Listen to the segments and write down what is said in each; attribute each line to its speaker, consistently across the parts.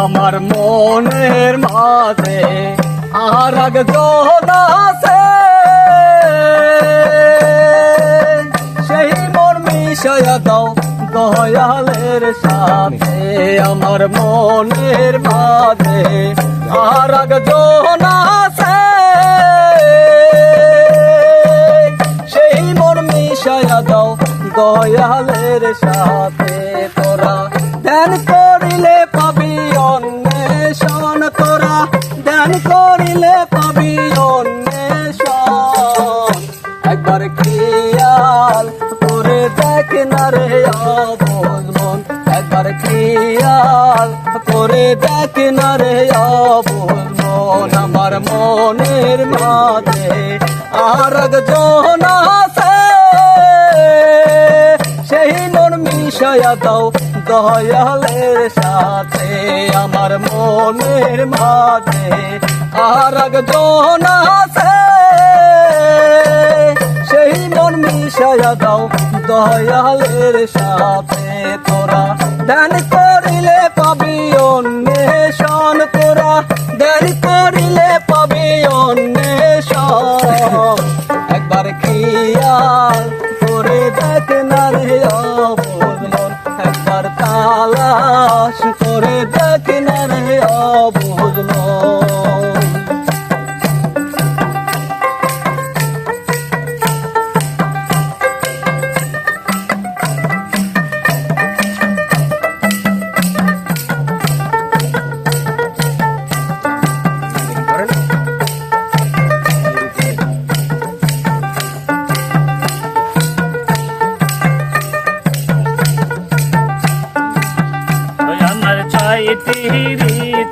Speaker 1: আমার মনের মাঝে আর একজন আছে, সেই মন মিশাইয়া দাও দয়ালের সাথে। আমার মনের মাঝে আর একজন আছে, সেই মন মিশাইয়া দাও দয়ালের সাথে। তোরা ধ্যান করিলে পাবি অন্বেষণ, তোরা ধ্যান করিলে পাবি অন্বেষণ। একবার খেয়াল করে দেখ না রে অবুঝ মন, একবার খেয়াল করে দেখ না রে অবুঝ মন। আমার মনের মাঝে আর একজন আছে, সেই মন মিশাইয়া দাও দয়ালের সাথে। আমার মনের মাঝে আর একজন আছে, সেই মন মিশাইয়া দাও দয়ালের সাথে। তোরা ধ্যান করিলে পাবি অন্বেষণ, তোরা ধ্যান করিলে পাবি অন্বেষণ। একবার খেয়াল করে দেখ না রে অবুঝ মন, একবার তালাশ করে দেখ না রে অবুঝ মন।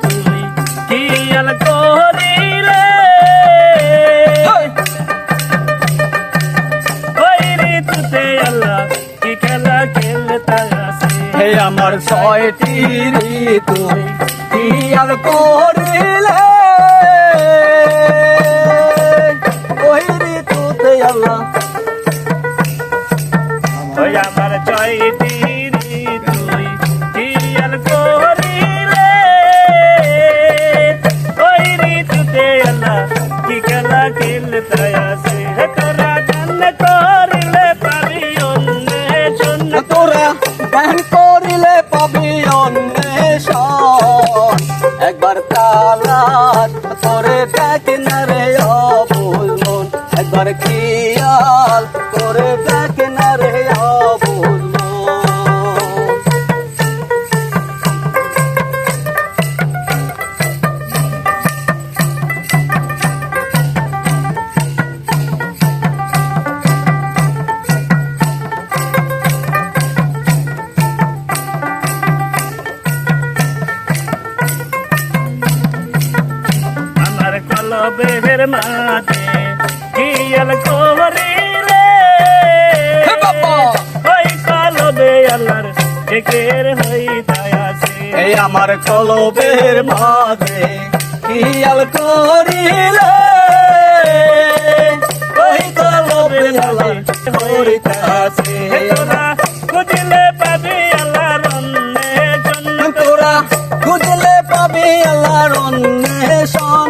Speaker 2: তুই খেয়াল করিলে ওই ঋতুতে আল্লাহ কি খেলা খেলতে আসে।
Speaker 1: হে আমার ছয়টি ঋতু খেয়াল করিলে, ওই ঋতুতে আল্লাহ
Speaker 2: ওই আমার ছয়টি ঋতু খেয়াল করিলে ওই ঋতুতে আল্লাহ কি খেলা খেলতে আসে। তোরা ধ্যান করিলে পাবি অন্বেষণ,
Speaker 1: তোরা ধ্যান করিলে পাবি অন্বেষণ। একবার তালাশ করে দেখ না রে অবুঝ মন, একবার খেয়াল করে দেখ না রে অবুঝ মন।
Speaker 2: কলবের মাঝে খেয়াল করিলে ওই কলবে আল্লাহর জিকির হইতে আসে।
Speaker 1: এই আমার কলবের মাঝে খেয়াল করিলে ওই কলবে আল্লাহর হইতে আসে।
Speaker 2: তোরা খুঁজলে পাবি আল্লাহর অন্বেষণ,
Speaker 1: তোরা খুঁজলে পাবি আল্লাহর অন্বেষণ।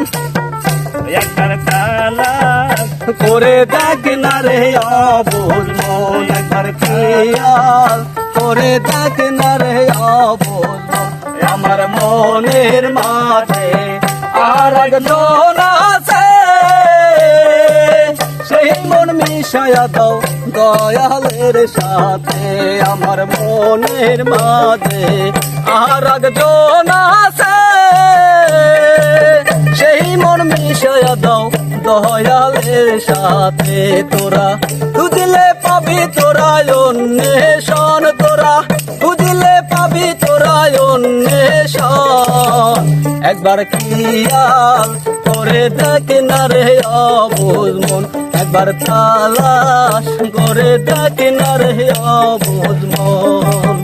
Speaker 2: একবার তালাশ
Speaker 1: করে দেখ না রে অবুঝ মন, একবার খেয়াল করে দেখ না রে অবুঝ মন। আমার মনের মাঝে আর একজন আছে, সেই মন মিশাইয়া দাও দয়ালের সাথে। আমার মনের মাঝে আর একজন আছে, সেই মন মিশাইয়া দাও দয়ালের সাথে। তোরা খুঁজলে পাবি তোরা অন্বেষণ, তোরা খুঁজলে পাবি তোরা অন্বেষণ। একবার খেয়াল করে দেখ না রে অবুঝ মন, একবার তালাশ করে দেখ না রে অবুঝ মন।